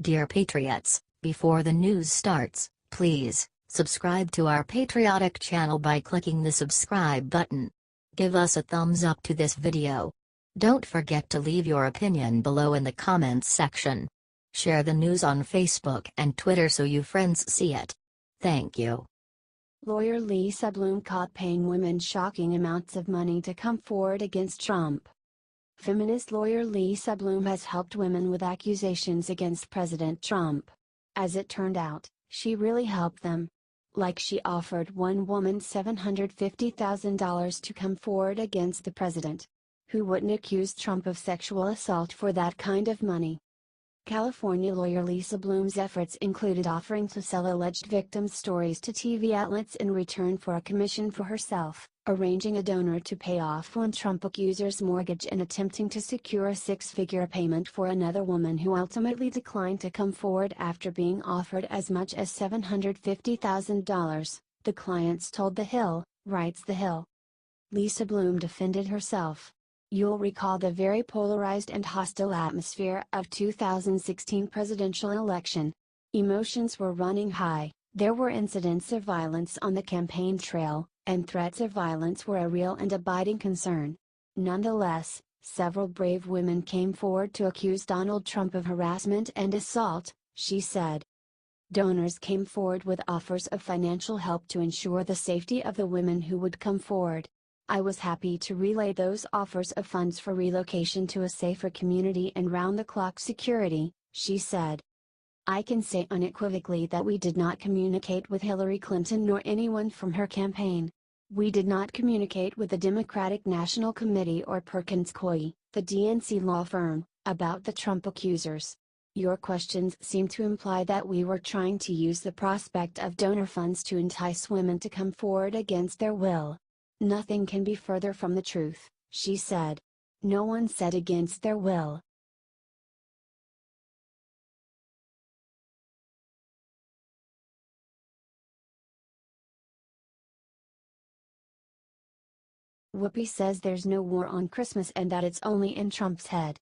Dear Patriots, before the news starts, please subscribe to our patriotic channel by clicking the subscribe button. Give us a thumbs up to this video. Don't forget to leave your opinion below in the comments section. Share the news on Facebook and Twitter so your friends see it. Thank you. Lawyer Lisa Bloom caught paying women shocking amounts of money to come forward against Trump. Feminist lawyer Lisa Bloom has helped women with accusations against President Trump. As it turned out, she really helped them. Like she offered one woman $750,000 to come forward against the president. Who wouldn't accuse Trump of sexual assault for that kind of money? California lawyer Lisa Bloom's efforts included offering to sell alleged victims' stories to TV outlets in return for a commission for herself, arranging a donor to pay off one Trump accuser's mortgage and attempting to secure a six-figure payment for another woman who ultimately declined to come forward after being offered as much as $750,000, the clients told The Hill, writes The Hill. Lisa Bloom defended herself. You'll recall the very polarized and hostile atmosphere of 2016 presidential election. Emotions were running high, there were incidents of violence on the campaign trail, and threats of violence were a real and abiding concern. Nonetheless, several brave women came forward to accuse Donald Trump of harassment and assault, she said. Donors came forward with offers of financial help to ensure the safety of the women who would come forward. I was happy to relay those offers of funds for relocation to a safer community and round-the-clock security, she said. I can say unequivocally that we did not communicate with Hillary Clinton nor anyone from her campaign. We did not communicate with the Democratic National Committee or Perkins Coie, the DNC law firm, about the Trump accusers. Your questions seem to imply that we were trying to use the prospect of donor funds to entice women to come forward against their will. Nothing can be further from the truth, she said. No one said against their will. Whoopi says there's no war on Christmas and that it's only in Trump's head.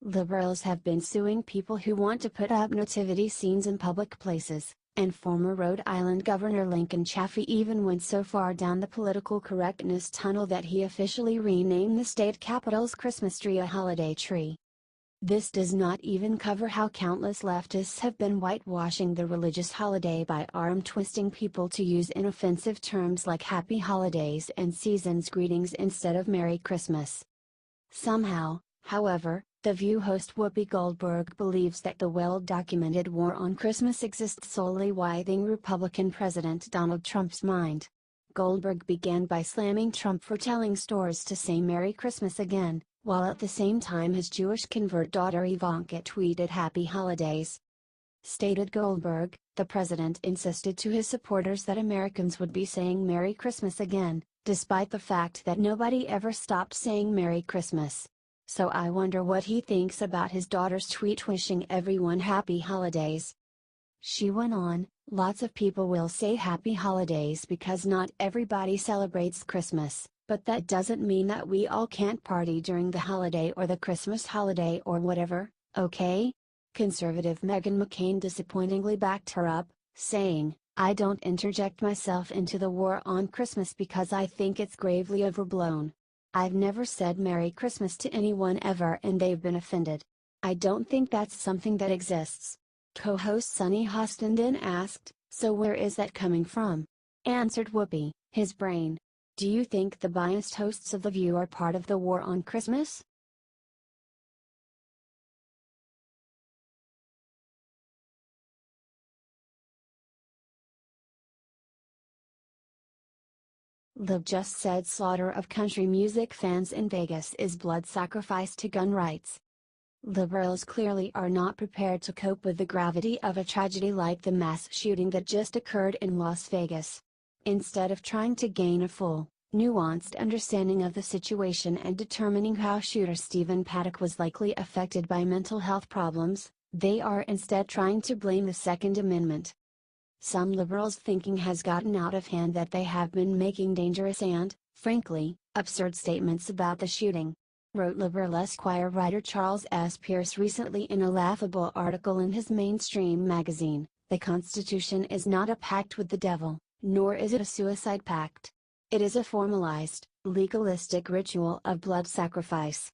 Liberals have been suing people who want to put up nativity scenes in public places, and former Rhode Island Governor Lincoln Chafee even went so far down the political correctness tunnel that he officially renamed the state capital's Christmas tree a holiday tree. This does not even cover how countless leftists have been whitewashing the religious holiday by arm-twisting people to use inoffensive terms like Happy Holidays and Season's Greetings instead of Merry Christmas. Somehow, however, The View host Whoopi Goldberg believes that the well-documented war on Christmas exists solely within Republican President Donald Trump's mind. Goldberg began by slamming Trump for telling stores to say Merry Christmas again, while at the same time his Jewish convert daughter Ivanka tweeted Happy Holidays. Stated Goldberg, the president insisted to his supporters that Americans would be saying Merry Christmas again, despite the fact that nobody ever stopped saying Merry Christmas. So I wonder what he thinks about his daughter's tweet wishing everyone happy holidays. She went on, lots of people will say happy holidays because not everybody celebrates Christmas, but that doesn't mean that we all can't party during the holiday or the Christmas holiday or whatever, okay? Conservative Meghan McCain disappointingly backed her up, saying, I don't interject myself into the war on Christmas because I think it's gravely overblown. I've never said Merry Christmas to anyone ever and they've been offended. I don't think that's something that exists. Co-host Sunny Hostin then asked, so where is that coming from? Answered Whoopi, his brain. Do you think the biased hosts of The View are part of the war on Christmas? Lib just said slaughter of country music fans in Vegas is blood sacrifice to gun rights. Liberals clearly are not prepared to cope with the gravity of a tragedy like the mass shooting that just occurred in Las Vegas. Instead of trying to gain a full, nuanced understanding of the situation and determining how shooter Stephen Paddock was likely affected by mental health problems, they are instead trying to blame the Second Amendment. Some liberals' thinking has gotten out of hand that they have been making dangerous and, frankly, absurd statements about the shooting. wrote liberal Esquire writer Charles S. Pierce recently in a laughable article in his mainstream magazine. The Constitution is not a pact with the devil, nor is it a suicide pact. It is a formalized, legalistic ritual of blood sacrifice.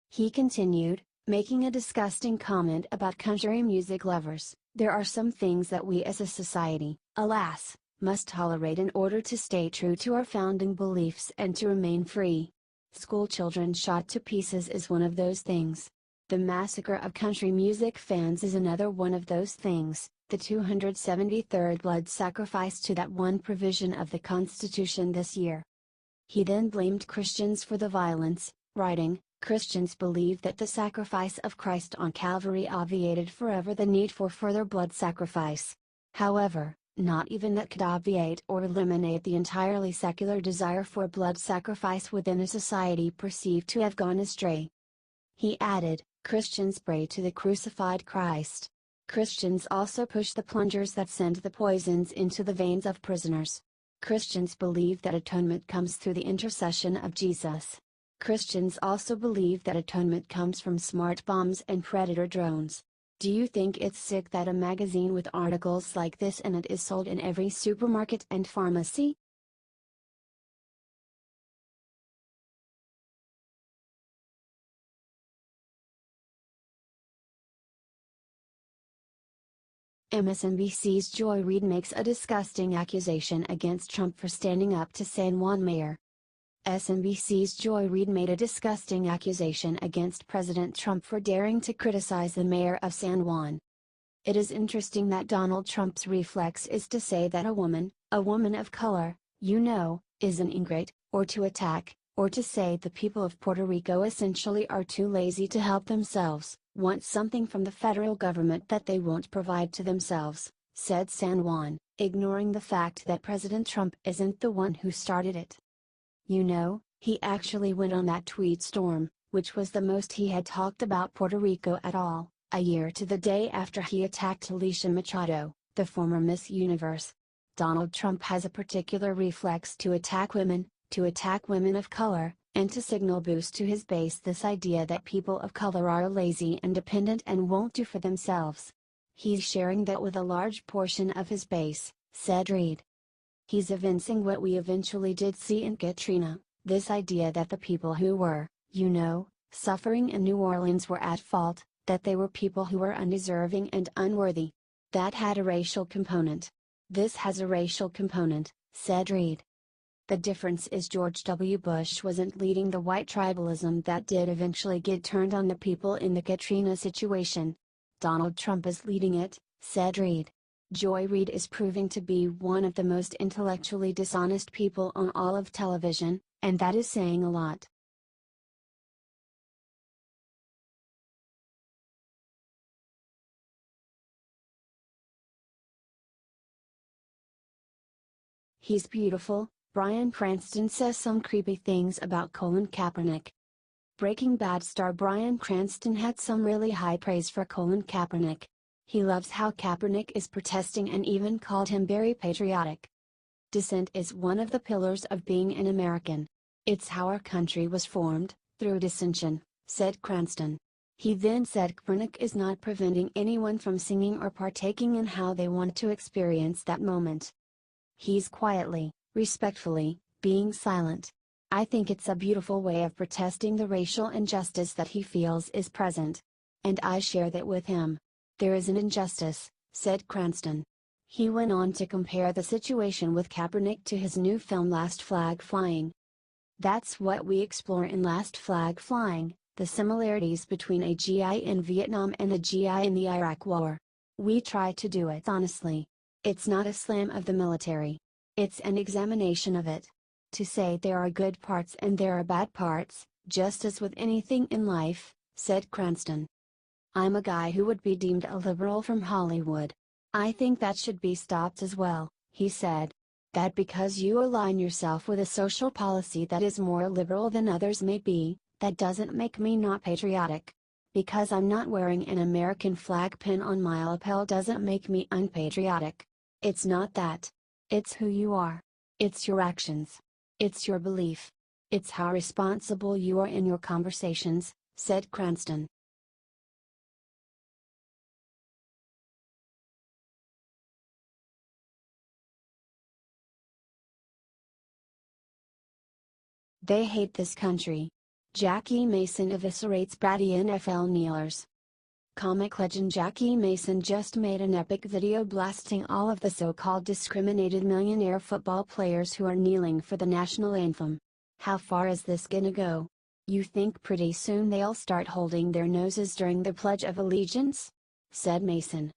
He continued, making a disgusting comment about country music lovers. There are some things that we as a society, alas, must tolerate in order to stay true to our founding beliefs and to remain free. School children shot to pieces is one of those things. The massacre of country music fans is another one of those things, the 273rd blood sacrifice to that one provision of the Constitution this year. He then blamed Christians for the violence, writing, Christians believe that the sacrifice of Christ on Calvary obviated forever the need for further blood sacrifice. However, not even that could obviate or eliminate the entirely secular desire for blood sacrifice within a society perceived to have gone astray. He added, Christians pray to the crucified Christ. Christians also push the plungers that send the poisons into the veins of prisoners. Christians believe that atonement comes through the intercession of Jesus. Christians also believe that atonement comes from smart bombs and predator drones. Do you think it's sick that a magazine with articles like this in it is sold in every supermarket and pharmacy? MSNBC's Joy Reid makes a disgusting accusation against Trump for standing up to San Juan mayor. MSNBC's Joy Reid made a disgusting accusation against President Trump for daring to criticize the mayor of San Juan. It is interesting that Donald Trump's reflex is to say that a woman of color, is an ingrate, or to attack, or to say the people of Puerto Rico essentially are too lazy to help themselves, want something from the federal government that they won't provide to themselves, said San Juan, ignoring the fact that President Trump isn't the one who started it. He actually went on that tweet storm, which was the most he had talked about Puerto Rico at all, a year to the day after he attacked Alicia Machado, the former Miss Universe. Donald Trump has a particular reflex to attack women of color, and to signal boost to his base this idea that people of color are lazy and dependent and won't do for themselves. He's sharing that with a large portion of his base, said Reid. He's evincing what we eventually did see in Katrina, this idea that the people who were, suffering in New Orleans were at fault, that they were people who were undeserving and unworthy. That had a racial component. This has a racial component, said Reid. The difference is George W. Bush wasn't leading the white tribalism that did eventually get turned on the people in the Katrina situation. Donald Trump is leading it, said Reid. Joy Reid is proving to be one of the most intellectually dishonest people on all of television, and that is saying a lot. He's beautiful, Bryan Cranston says some creepy things about Colin Kaepernick. Breaking Bad star Bryan Cranston had some really high praise for Colin Kaepernick. He loves how Kaepernick is protesting and even called him very patriotic. Dissent is one of the pillars of being an American. It's how our country was formed, through dissension, said Cranston. He then said Kaepernick is not preventing anyone from singing or partaking in how they want to experience that moment. He's quietly, respectfully, being silent. I think it's a beautiful way of protesting the racial injustice that he feels is present. And I share that with him. There is an injustice, said Cranston. He went on to compare the situation with Kaepernick to his new film Last Flag Flying. That's what we explore in Last Flag Flying, the similarities between a GI in Vietnam and a GI in the Iraq War. We try to do it honestly. It's not a slam of the military. It's an examination of it. To say there are good parts and there are bad parts, just as with anything in life, said Cranston. I'm a guy who would be deemed a liberal from Hollywood. I think that should be stopped as well, he said. That because you align yourself with a social policy that is more liberal than others may be, that doesn't make me not patriotic. Because I'm not wearing an American flag pin on my lapel doesn't make me unpatriotic. It's not that. It's who you are. It's your actions. It's your belief. It's how responsible you are in your conversations, said Cranston. They hate this country. Jackie Mason eviscerates bratty NFL kneelers. Comic legend Jackie Mason just made an epic video blasting all of the so-called discriminated millionaire football players who are kneeling for the national anthem. How far is this gonna go? You think pretty soon they'll start holding their noses during the Pledge of Allegiance? Said Mason.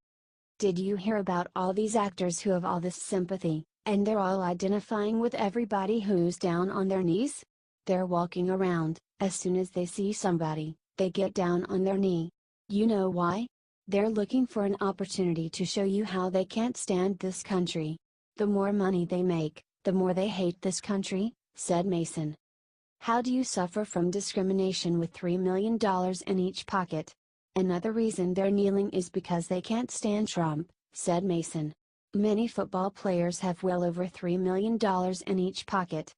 Did you hear about all these actors who have all this sympathy, and they're all identifying with everybody who's down on their knees? They're walking around, as soon as they see somebody, they get down on their knee. You know why? They're looking for an opportunity to show you how they can't stand this country. The more money they make, the more they hate this country, said Mason. How do you suffer from discrimination with $3 million in each pocket? Another reason they're kneeling is because they can't stand Trump, said Mason. Many football players have well over $3 million in each pocket.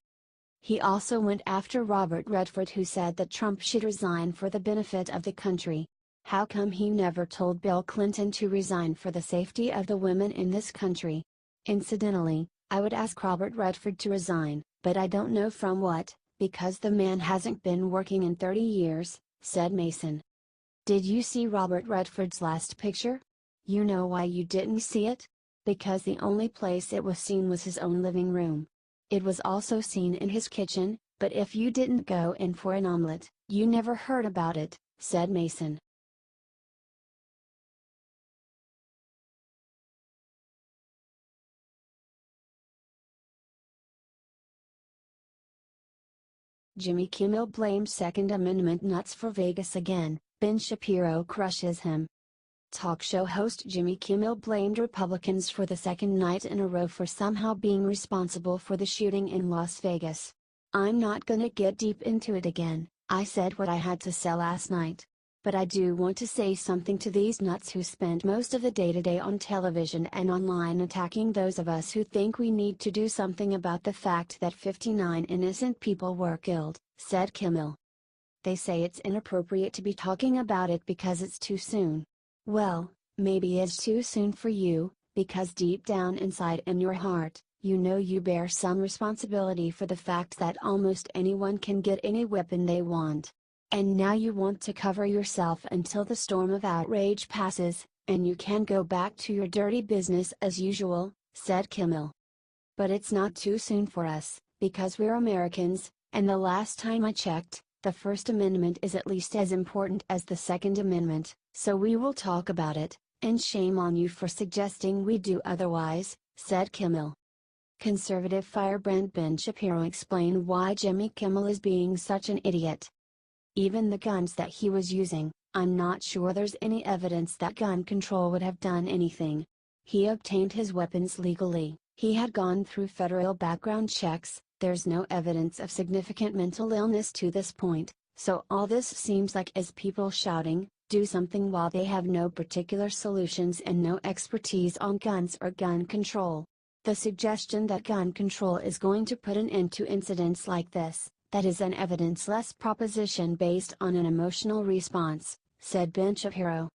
He also went after Robert Redford, who said that Trump should resign for the benefit of the country. How come he never told Bill Clinton to resign for the safety of the women in this country? Incidentally, I would ask Robert Redford to resign, but I don't know from what, because the man hasn't been working in 30 years, said Mason. Did you see Robert Redford's last picture? You know why you didn't see it? Because the only place it was seen was his own living room. It was also seen in his kitchen, but if you didn't go in for an omelet, you never heard about it, said Mason. Jimmy Kimmel blames Second Amendment nuts for Vegas again, Ben Shapiro crushes him. Talk show host Jimmy Kimmel blamed Republicans for the second night in a row for somehow being responsible for the shooting in Las Vegas. I'm not gonna get deep into it again, I said what I had to say last night. But I do want to say something to these nuts who spend most of the day today on television and online attacking those of us who think we need to do something about the fact that 59 innocent people were killed, said Kimmel. They say it's inappropriate to be talking about it because it's too soon. Well, maybe it's too soon for you, because deep down inside in your heart, you know you bear some responsibility for the fact that almost anyone can get any weapon they want. And now you want to cover yourself until the storm of outrage passes, and you can go back to your dirty business as usual, said Kimmel. But it's not too soon for us, because we're Americans, and the last time I checked, the First Amendment is at least as important as the Second Amendment, so we will talk about it, and shame on you for suggesting we do otherwise, said Kimmel. Conservative firebrand Ben Shapiro explained why Jimmy Kimmel is being such an idiot. Even the guns that he was using, I'm not sure there's any evidence that gun control would have done anything. He obtained his weapons legally, he had gone through federal background checks, there's no evidence of significant mental illness to this point, so all this seems like is people shouting, do something while they have no particular solutions and no expertise on guns or gun control. The suggestion that gun control is going to put an end to incidents like this, that is an evidence-less proposition based on an emotional response, said Ben Shapiro.